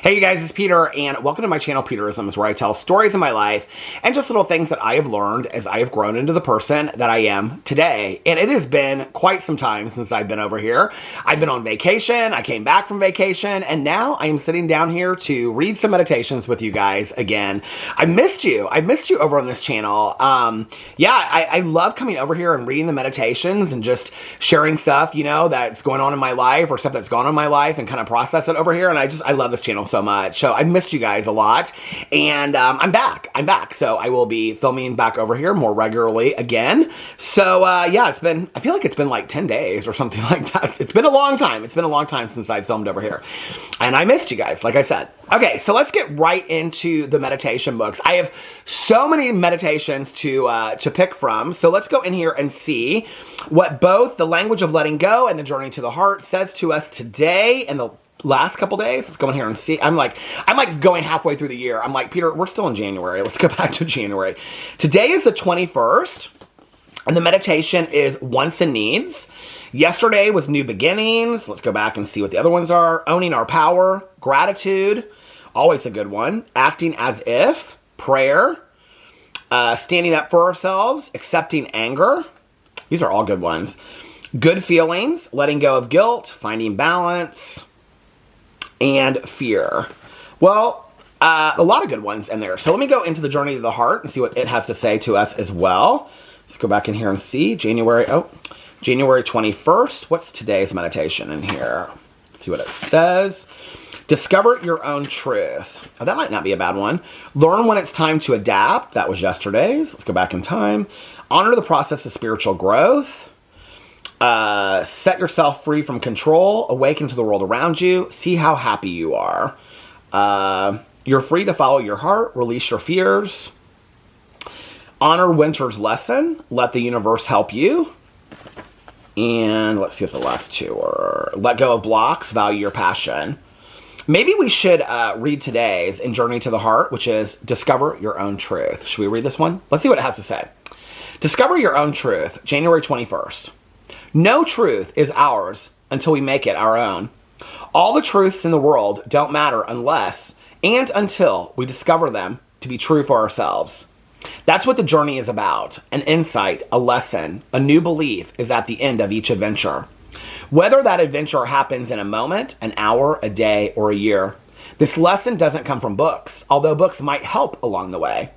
Hey you guys, it's Peter, and welcome to my channel, Peterisms, where I tell stories of my life and just little things that I have learned as I have grown into the person that I am today. And it has been quite some time since I've been over here. I've been on vacation, I came back from vacation, and now I am sitting down here to read some meditations with you guys again. I missed you over on this channel. I love coming over here and reading the meditations and just sharing stuff, you know, that's going on in my life or stuff that's gone on in my life and kind of process it over here. And I love this channel so much. So I missed you guys a lot, and I'm back. So I will be filming back over here more regularly again. So yeah, I feel like it's been like 10 days or something like that. It's been a long time. It's been a long time since I filmed over here, and I missed you guys, like I said. Okay, so let's get right into the meditation books. I have so many meditations to pick from. So let's go in here and see what both The Language of Letting Go and The Journey to the Heart says to us today and the last couple days. Let's go in here and see. I'm like going halfway through the year. I'm like, Peter, we're still in January. Let's go back to January. Today is the 21st, and the meditation is Wants and Needs. Yesterday was New Beginnings. Let's go back and see what the other ones are. Owning Our Power, Gratitude, always a good one. Acting as If, Prayer, Standing Up for Ourselves, Accepting Anger. These are all good ones. Good Feelings, Letting Go of Guilt, Finding Balance, and Fear. Well, a lot of good ones in there. So let me go into the Journey to the Heart and see what it has to say to us as well. Let's go back in here and see. January 21st. What's today's meditation in here? Let's see what it says. Discover your own truth. Oh, that might not be a bad one. Learn when it's time to adapt. That was yesterday's. Let's go back in time. Honor the process of spiritual growth. Set yourself free from control. Awaken to the world around you. See how happy you are. You're free to follow your heart. Release your fears. Honor winter's lesson. Let the universe help you. And let's see what the last two are. Let go of blocks. Value your passion. Maybe we should read today's in Journey to the Heart, which is Discover Your Own Truth. Should we read this one? Let's see what it has to say. Discover your own truth, January 21st. No truth is ours until we make it our own. All the truths in the world don't matter unless and until we discover them to be true for ourselves. That's what the journey is about. An insight, a lesson, a new belief is at the end of each adventure. Whether that adventure happens in a moment, an hour, a day, or a year, this lesson doesn't come from books, although books might help along the way.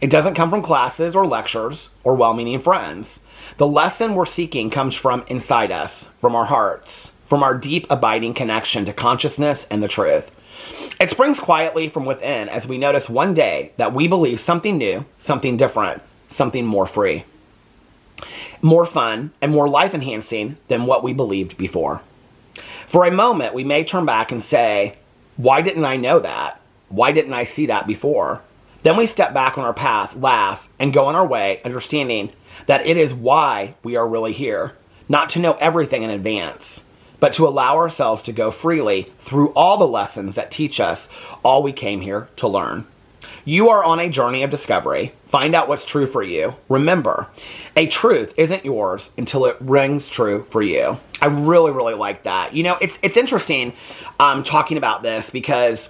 It doesn't come from classes or lectures or well-meaning friends. The lesson we're seeking comes from inside us, from our hearts, from our deep abiding connection to consciousness and the truth. It springs quietly from within as we notice one day that we believe something new, something different, something more free, more fun, and more life-enhancing than what we believed before. For a moment, we may turn back and say, why didn't I know that? Why didn't I see that before? Then we step back on our path, laugh, and go on our way, understanding that it is why we are really here, not to know everything in advance, but to allow ourselves to go freely through all the lessons that teach us all we came here to learn. You are on a journey of discovery. Find out what's true for you. Remember, a truth isn't yours until it rings true for you. I really, really like that. You know, it's interesting talking about this because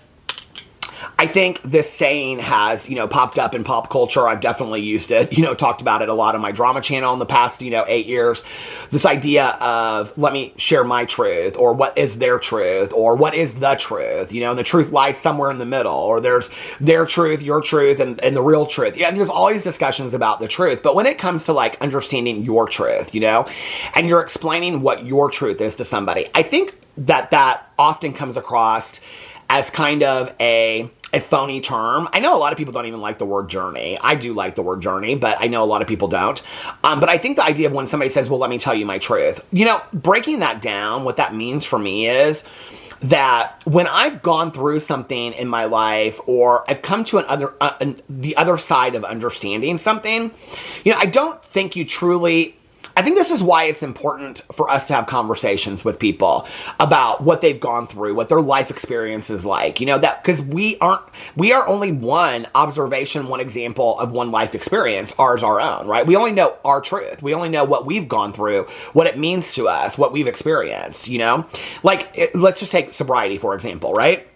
I think this saying has, popped up in pop culture. I've definitely used it, talked about it a lot on my drama channel in the past, 8 years. This idea of, let me share my truth, or what is their truth, or what is the truth, and the truth lies somewhere in the middle, or there's their truth, your truth, and the real truth. Yeah, there's always discussions about the truth, but when it comes to like understanding your truth, and you're explaining what your truth is to somebody, I think that often comes across as kind of a phony term. I know a lot of people don't even like the word journey. I do like the word journey, but I know a lot of people don't. But I think the idea of when somebody says, well, let me tell you my truth, breaking that down, what that means for me is that when I've gone through something in my life, or I've come to the other side of understanding something, I don't think you truly I think this is why it's important for us to have conversations with people about what they've gone through, what their life experience is like, that because we are only one observation, one example of one life experience, ours, our own, right? We only know our truth. We only know what we've gone through, what it means to us, what we've experienced, Like, let's just take sobriety, for example, right?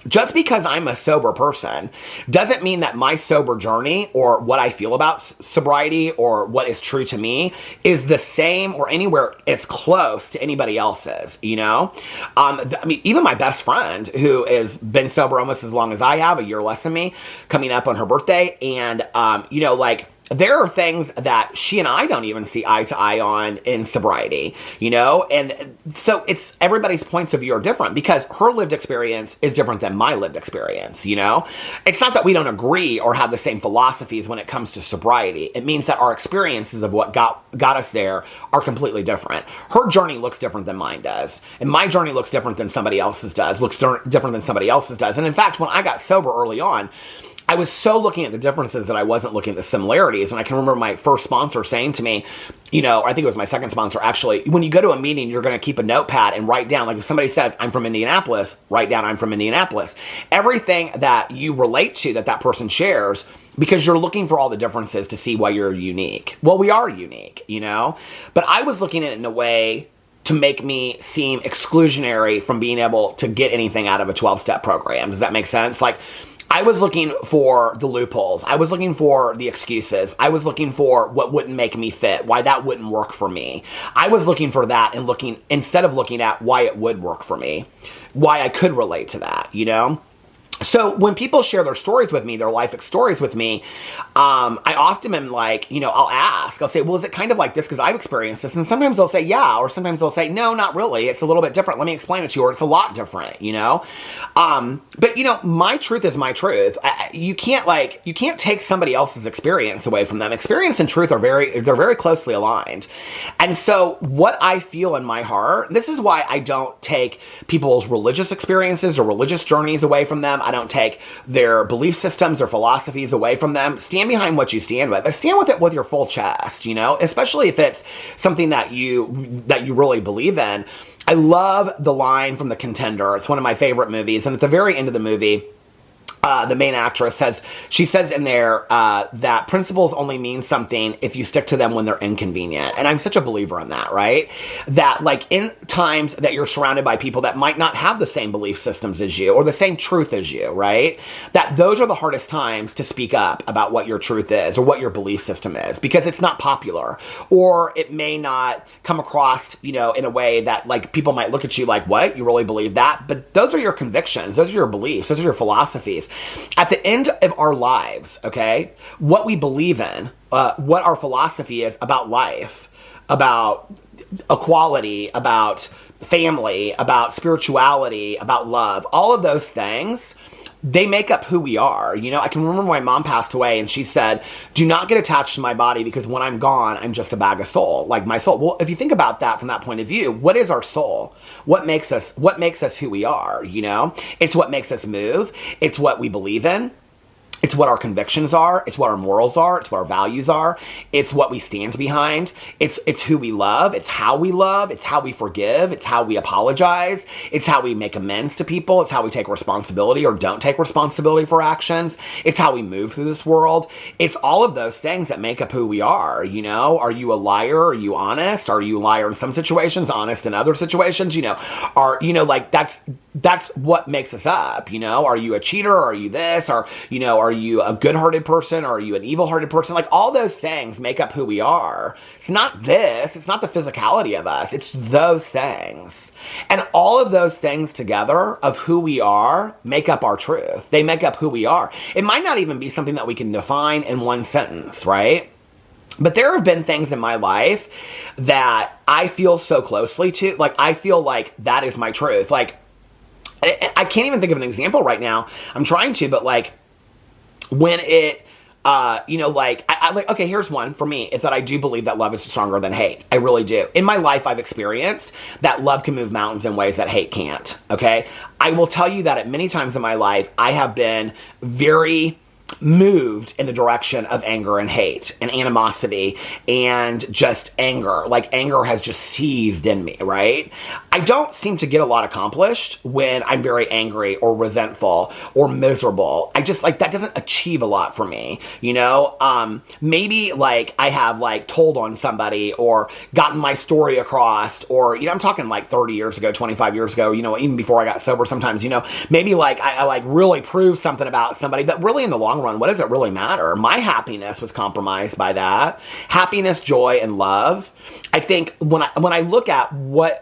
Just because I'm a sober person doesn't mean that my sober journey or what I feel about sobriety or what is true to me is the same or anywhere as close to anybody else's, you know? I mean, even my best friend who has been sober almost as long as I have, a year less than me, coming up on her birthday, and, you know, like, there are things that she and I don't even see eye to eye on in sobriety, you know? And so it's everybody's points of view are different because her lived experience is different than my lived experience, you know? It's not that we don't agree or have the same philosophies when it comes to sobriety. It means that our experiences of what got us there are completely different. Her journey looks different than mine does. And my journey looks different than somebody else's does, looks different than somebody else's does. And in fact, when I got sober early on, I was so looking at the differences that I wasn't looking at the similarities. And I can remember my first sponsor saying to me, you know, I think it was my second sponsor actually, when you go to a meeting, you're going to keep a notepad and write down, like if somebody says, I'm from Indianapolis, write down, I'm from Indianapolis. Everything that you relate to that person shares, because you're looking for all the differences to see why you're unique. Well, we are unique, you know, but I was looking at it in a way to make me seem exclusionary from being able to get anything out of a 12-step program. Does that make sense? Like, I was looking for the loopholes. I was looking for the excuses. I was looking for what wouldn't make me fit, why that wouldn't work for me. I was looking for that and instead of looking at why it would work for me, why I could relate to that, you know? So when people share their stories with me, their life stories with me, I often am like, you know, I'll say, well, is it kind of like this because I've experienced this? And sometimes they'll say, yeah, or sometimes they'll say, no, not really. It's a little bit different. Let me explain it to you, or it's a lot different, you know? But, you know, my truth is my truth. You can't take somebody else's experience away from them. Experience and truth are they're very closely aligned. And so what I feel in my heart, this is why I don't take people's religious experiences or religious journeys away from them. I don't take their belief systems or philosophies away from them. Stand behind what you stand with. But stand with it with your full chest, you know, especially if it's something that you really believe in. I love the line from The Contender. It's one of my favorite movies. And at the very end of the movie, the main actress says in there that principles only mean something if you stick to them when they're inconvenient. And I'm such a believer in that, right? That like in times that you're surrounded by people that might not have the same belief systems as you or the same truth as you, right? That those are the hardest times to speak up about what your truth is or what your belief system is because it's not popular or it may not come across, you know, in a way that like people might look at you like, what? You really believe that? But those are your convictions. Those are your beliefs. Those are your philosophies. At the end of our lives, okay, what we believe in, what our philosophy is about life, about equality, about family, about spirituality, about love, all of those things, they make up who we are. You know, I can remember my mom passed away and she said, do not get attached to my body because when I'm gone, I'm just a bag of soul, like my soul. Well, if you think about that from that point of view, what is our soul? What makes us who we are, you know? It's what makes us move. It's what we believe in. It's what our convictions are. It's what our morals are. It's what our values are. It's what we stand behind. It's who we love. It's how we love. It's how we forgive. It's how we apologize. It's how we make amends to people. It's how we take responsibility or don't take responsibility for actions. It's how we move through this world. It's all of those things that make up who we are, you know? Are you a liar? Are you honest? Are you a liar in some situations, honest in other situations? You know, like that's what makes us up, you know? Are you a cheater? Are you this? Or, you know, are you a good-hearted person? Or are you an evil-hearted person? Like, all those things make up who we are. It's not this. It's not the physicality of us. It's those things. And all of those things together of who we are make up our truth. They make up who we are. It might not even be something that we can define in one sentence, right? But there have been things in my life that I feel so closely to. Like, I feel like that is my truth. Like, I can't even think of an example right now. I'm trying to, but like, when it, you know, like, I like, okay, here's one for me, is that I do believe that love is stronger than hate. I really do. In my life, I've experienced that love can move mountains in ways that hate can't, okay? I will tell you that at many times in my life, I have been very moved in the direction of anger and hate and animosity and just anger. Like, anger has just seethed in me, right? I don't seem to get a lot accomplished when I'm very angry or resentful or miserable. I just, like, that doesn't achieve a lot for me, you know? Maybe, like, I have, like, told on somebody or gotten my story across, or, you know, I'm talking, like, 30 years ago, 25 years ago, you know, even before I got sober sometimes, you know, maybe, like, I like, really proved something about somebody, but really in the long run, what does it really matter? My happiness was compromised by that. Happiness, joy, and love. I think when I look at what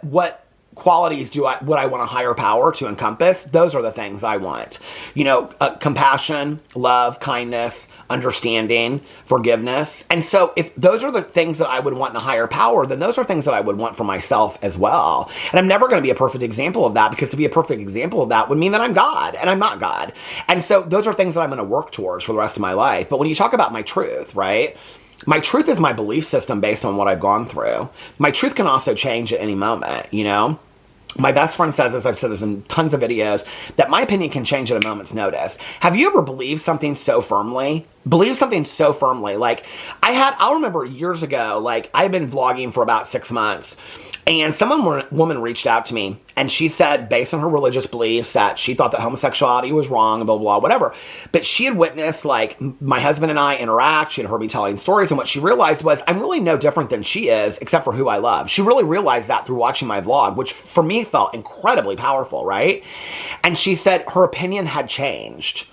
qualities would I want a higher power to encompass, those are the things I want. You know, compassion, love, kindness, understanding, forgiveness. And so if those are the things that I would want in a higher power, then those are things that I would want for myself as well. And I'm never going to be a perfect example of that, because to be a perfect example of that would mean that I'm God, and I'm not God. And so those are things that I'm going to work towards for the rest of my life. But when you talk about my truth, right? My truth is my belief system based on what I've gone through. My truth can also change at any moment, you know? My best friend says this, I've said this in tons of videos, that my opinion can change at a moment's notice. Have you ever believed something so firmly? Believe something so firmly. Like, I'll remember years ago, like, I've been vlogging for about 6 months, and woman reached out to me, and she said, based on her religious beliefs, that she thought that homosexuality was wrong, blah, blah, whatever. But she had witnessed, like, my husband and I interact. She had heard me telling stories, and what she realized was I'm really no different than she is, except for who I love. She really realized that through watching my vlog, which for me felt incredibly powerful, right? And she said her opinion had changed.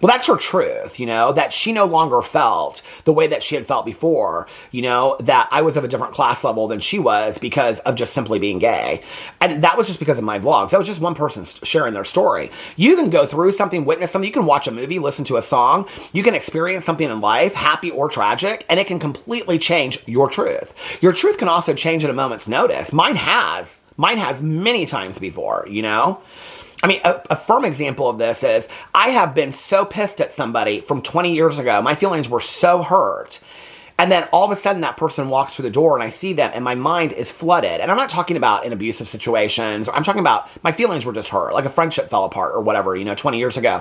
Well, that's her truth, you know, that she no longer felt the way that she had felt before, you know, that I was of a different class level than she was because of just simply being gay. And that was just because of my vlogs. That was just one person sharing their story. You can go through something, witness something, you can watch a movie, listen to a song, you can experience something in life, happy or tragic, and it can completely change your truth. Your truth can also change at a moment's notice. Mine has many times before, you know? I mean, a firm example of this is I have been so pissed at somebody from 20 years ago. My feelings were so hurt. And then all of a sudden that person walks through the door and I see them and my mind is flooded. And I'm not talking about in abusive situations. I'm talking about my feelings were just hurt, like a friendship fell apart or whatever, you know, 20 years ago.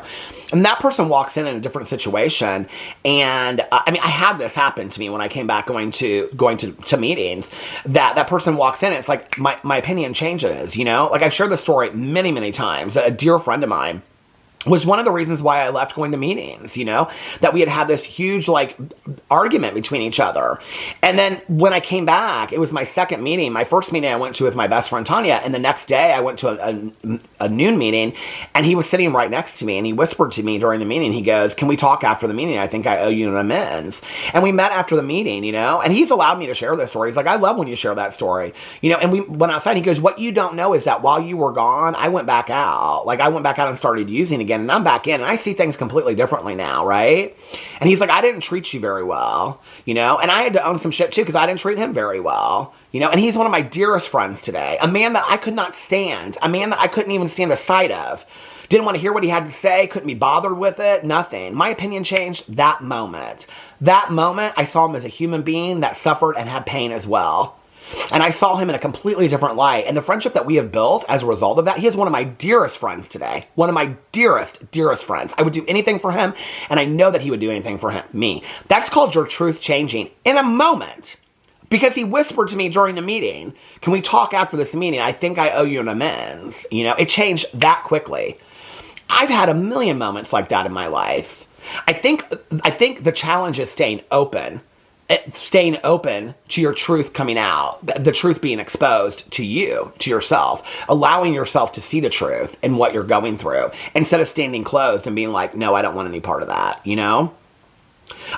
And that person walks in a different situation. And I mean, I had this happen to me when I came back going to meetings, that person walks in and it's like my opinion changes, you know, like I've shared this story many, many times. A dear friend of mine was one of the reasons why I left going to meetings, you know, that we had this huge, like, argument between each other. And then when I came back, it was my second meeting. My first meeting I went to with my best friend, Tanya, and the next day I went to a noon meeting, and he was sitting right next to me, and he whispered to me during the meeting, he goes, "Can we talk after the meeting? I think I owe you an amends." And we met after the meeting, you know, and he's allowed me to share this story. He's like, "I love when you share that story." You know, and we went outside, he goes, "What you don't know is that while you were gone, I went back out. Like, I went back out and started using again. And I'm back in, and I see things completely differently now, right?" And he's like, "I didn't treat you very well, you know?" And I had to own some shit too, because I didn't treat him very well, you know? And he's one of my dearest friends today. A man that I could not stand. A man that I couldn't even stand the sight of. Didn't want to hear what he had to say. Couldn't be bothered with it. Nothing. My opinion changed that moment. That moment, I saw him as a human being that suffered and had pain as well. And I saw him in a completely different light. And the friendship that we have built as a result of that, he is one of my dearest friends today. One of my dearest, dearest friends. I would do anything for him, and I know that he would do anything for me. That's called your truth changing in a moment. Because he whispered to me during the meeting, "Can we talk after this meeting? I think I owe you an amends." You know, it changed that quickly. I've had a million moments like that in my life. I think the challenge is staying open to your truth coming out, the truth being exposed to you, to yourself, allowing yourself to see the truth and what you're going through, instead of standing closed and being like, "No, I don't want any part of that," you know?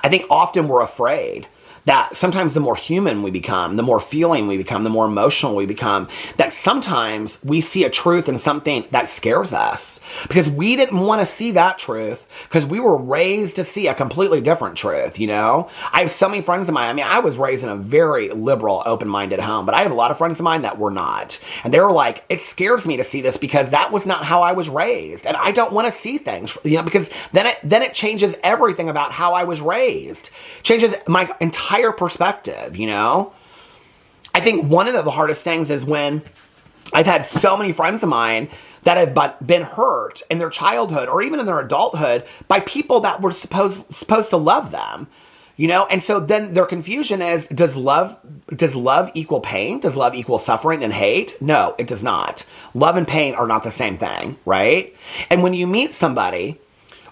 I think often we're afraid that sometimes the more human we become, the more feeling we become, the more emotional we become, that sometimes we see a truth in something that scares us. Because we didn't want to see that truth, because we were raised to see a completely different truth, you know? I have so many friends of mine. I mean, I was raised in a very liberal, open-minded home, but I have a lot of friends of mine that were not. And they were like, "It scares me to see this because that was not how I was raised. And I don't want to see things," you know, because then it changes everything about how I was raised. Changes my entire perspective, you know? I think one of the hardest things is when I've had so many friends of mine that have been hurt in their childhood or even in their adulthood by people that were supposed to love them. You know, and so then their confusion is, does love equal pain? Does love equal suffering and hate? No, it does not. Love and pain are not the same thing, right? And when you meet somebody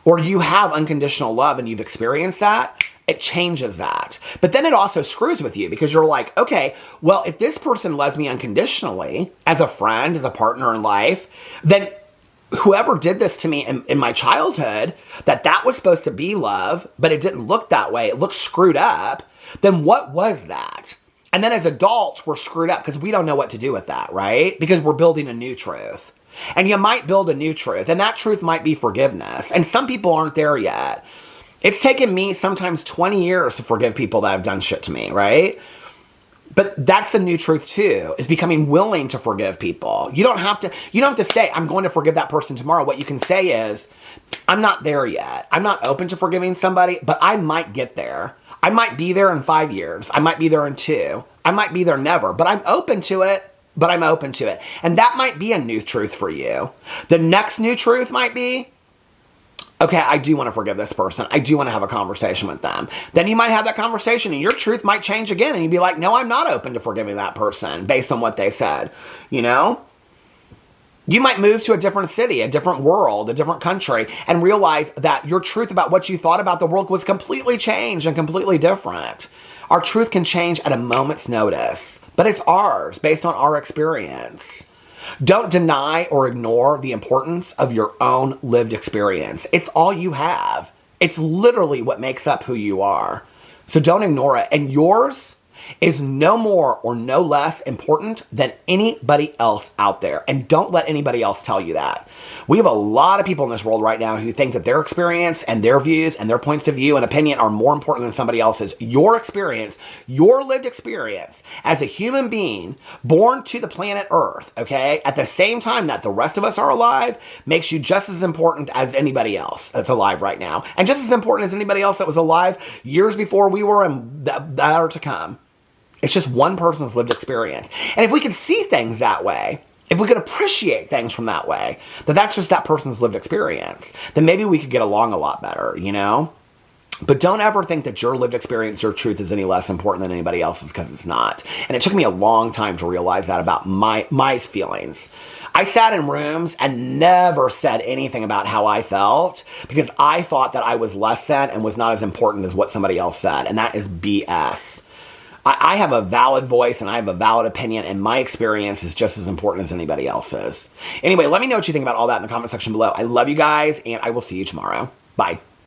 or you have unconditional love and you've experienced that, it changes that. But then it also screws with you because you're like, okay, well, if this person loves me unconditionally as a friend, as a partner in life, then whoever did this to me in my childhood, that was supposed to be love, but it didn't look that way. It looked screwed up. Then what was that? And then as adults, we're screwed up because we don't know what to do with that, right? Because we're building a new truth. And you might build a new truth, and that truth might be forgiveness. And some people aren't there yet. It's taken me sometimes 20 years to forgive people that have done shit to me, right? But that's the new truth too, is becoming willing to forgive people. You don't have to say, I'm going to forgive that person tomorrow. What you can say is, I'm not there yet. I'm not open to forgiving somebody, but I might get there. I might be there in 5 years. I might be there in 2. I might be there never, but I'm open to it. And that might be a new truth for you. The next new truth might be, okay, I do want to forgive this person. I do want to have a conversation with them. Then you might have that conversation and your truth might change again. And you'd be like, no, I'm not open to forgiving that person based on what they said. You know? You might move to a different city, a different world, a different country, and realize that your truth about what you thought about the world was completely changed and completely different. Our truth can change at a moment's notice, but it's ours based on our experience. Don't deny or ignore the importance of your own lived experience. It's all you have. It's literally what makes up who you are. So don't ignore it. And yours is no more or no less important than anybody else out there. And don't let anybody else tell you that. We have a lot of people in this world right now who think that their experience and their views and their points of view and opinion are more important than somebody else's. Your experience, your lived experience as a human being born to the planet Earth, okay, at the same time that the rest of us are alive, makes you just as important as anybody else that's alive right now. And just as important as anybody else that was alive years before we were and that are to come. It's just one person's lived experience. And if we could see things that way, if we could appreciate things from that way, that's just that person's lived experience, then maybe we could get along a lot better, you know? But don't ever think that your lived experience, your truth is any less important than anybody else's, because it's not. And it took me a long time to realize that about my feelings. I sat in rooms and never said anything about how I felt because I thought that I was less than and was not as important as what somebody else said. And that is BS. I have a valid voice and I have a valid opinion, and my experience is just as important as anybody else's. Anyway, let me know what you think about all that in the comment section below. I love you guys, and I will see you tomorrow. Bye.